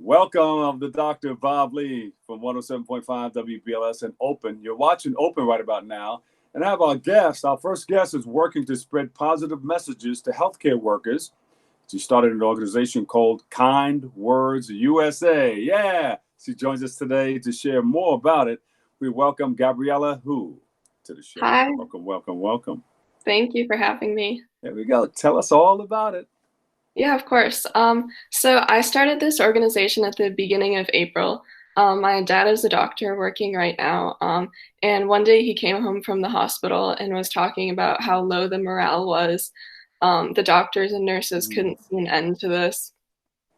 Welcome, I'm the Dr. Bob Lee from 107.5 WBLS and Open. You're watching Open right about now. And I have our guest. Our first guest is working to spread positive messages to healthcare workers. She started an organization called Kind Words USA. Yeah, she joins us today to share more about it. We welcome Gabriella Hu to the show. Hi, Welcome, welcome, welcome. thank you for having me. There we go. Tell us all about it. Yeah, of course. So I started this organization at the beginning of April. My dad is a doctor working right now. And one day he came home from the hospital and was talking about how low the morale was. The doctors and nurses couldn't see an end to this.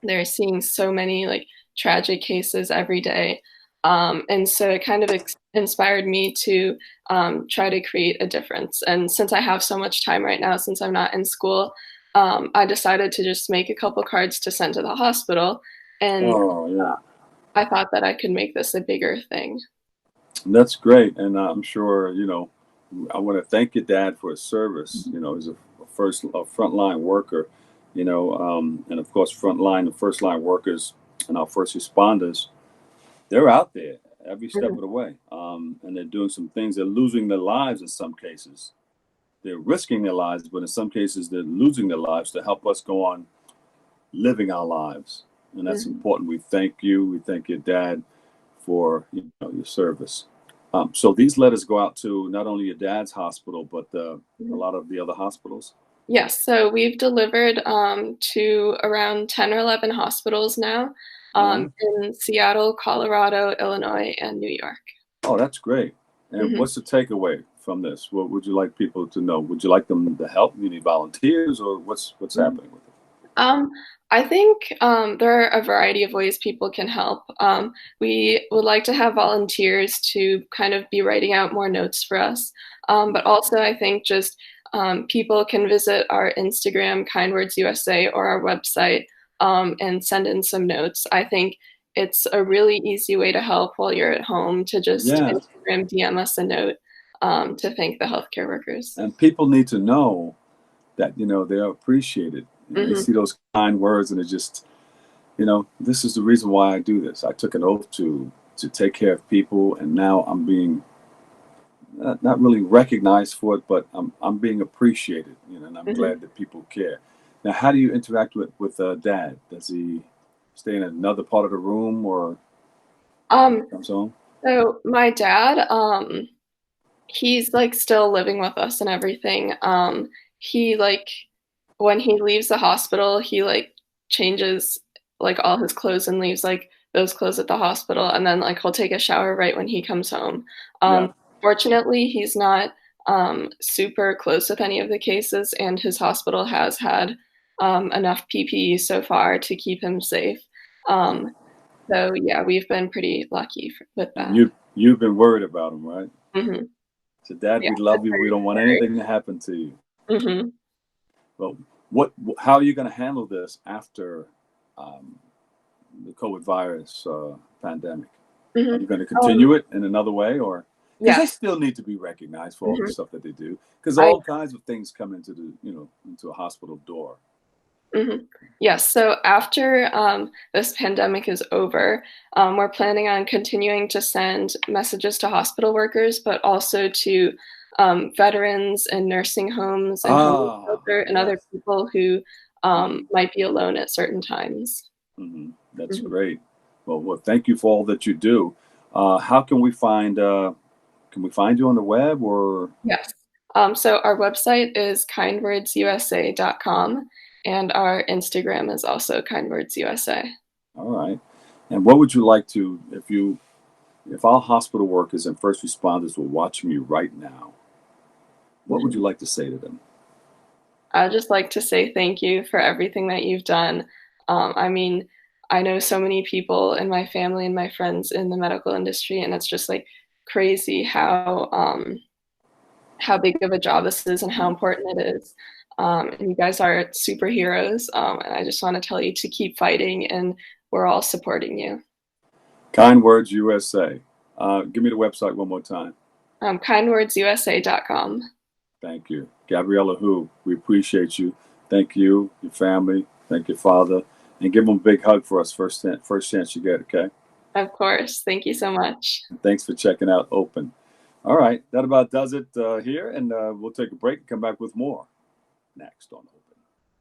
They're seeing so many tragic cases every day. And so it kind of inspired me to try to create a difference. And since I have so much time right now, since I'm not in school, I decided to just make a couple cards to send to the hospital. And Oh, yeah. I thought that I could make this a bigger thing. That's great. And I'm sure, I want to thank your dad for his service. He's a frontline worker, and of course, frontline and first line workers and our first responders, they're out there every step Mhm. of the way. And they're doing some things. They're losing their lives in some cases. They're risking their lives, but in some cases, they're losing their lives to help us go on living our lives. And that's Mhm. important. We thank you. We thank your dad for your service. So these letters go out to not only your dad's hospital, but a Mhm. lot of the other hospitals. Yes, so we've delivered to around 10 or 11 hospitals now Uh-huh. in Seattle, Colorado, Illinois, and New York. Oh, that's great. And Mhm. what's the takeaway from this? What would you like people to know? Would you like them to help? You need volunteers, or what's Mhm. happening with it? Um, I think there are a variety of ways people can help. We would like to have volunteers to kind of be writing out more notes for us. But also, I think just people can visit our Instagram, Kind Words USA, or our website and send in some notes. I think it's a really easy way to help while you're at home to just Yeah, Instagram DM us a note to thank the healthcare workers. and people need to know that they're appreciated. They Hmm. see those kind words, and it just this is the reason why I do this. I took an oath to take care of people, and now I'm being not really recognized for it, but I'm being appreciated, and I'm Hmm. glad that people care. Now, how do you interact with Dad? Does he stay in another part of the room, or when he Um, comes home? so my dad, he's like still living with us and everything. He when he leaves the hospital, he changes all his clothes and leaves those clothes at the hospital, and then he'll take a shower right when he comes home. Yeah. Fortunately, he's not super close with any of the cases, and his hospital has had enough PPE so far to keep him safe. Um, so yeah, we've been pretty lucky with And that. you've been worried about him, right? Hmm. So, Dad, Yeah, we love that's you. We very don't want scary. anything to happen to you. Hmm. Well, how are you going to handle this after um, the COVID virus pandemic? Are Hmm. you going to Um, continue it in another way, or because they yes. still need to be recognized for all the Hmm. stuff that they do? Because I all kinds of things come into into a hospital door. mhm. Yes. So after this pandemic is over, we're planning on continuing to send messages to hospital workers, but also to veterans and nursing homes and homeless Ah, shelter and other yes. people who Hmm. might be alone at certain times. That's Mhm. great. Well, thank you for all that you do. How can we find? Can we find you on the web or? Yes. So our website is kindwordsusa.com, and our Instagram is also kindwordsusa. All right. And what would you like to, if our hospital workers and first responders were watching you right now, what would you Mhm. like to say to them? I'd just like to say thank you for everything that you've done. I mean, I know so many people in my family and my friends in the medical industry, and it's just crazy how big of a job this is and how important it is. And you guys are superheroes, and I just want to tell you to keep fighting, and we're all supporting you. Kind Words USA. Give me the website one more time. Kindwordsusa.com. Thank you. Gabriella Hu, we appreciate you. Thank you, your family. Thank your father. And give them a big hug for us first chance you get, okay? Of course. Thank you so much. And thanks for checking out Open. All right, that about does it here, and we'll take a break and come back with more next on Open.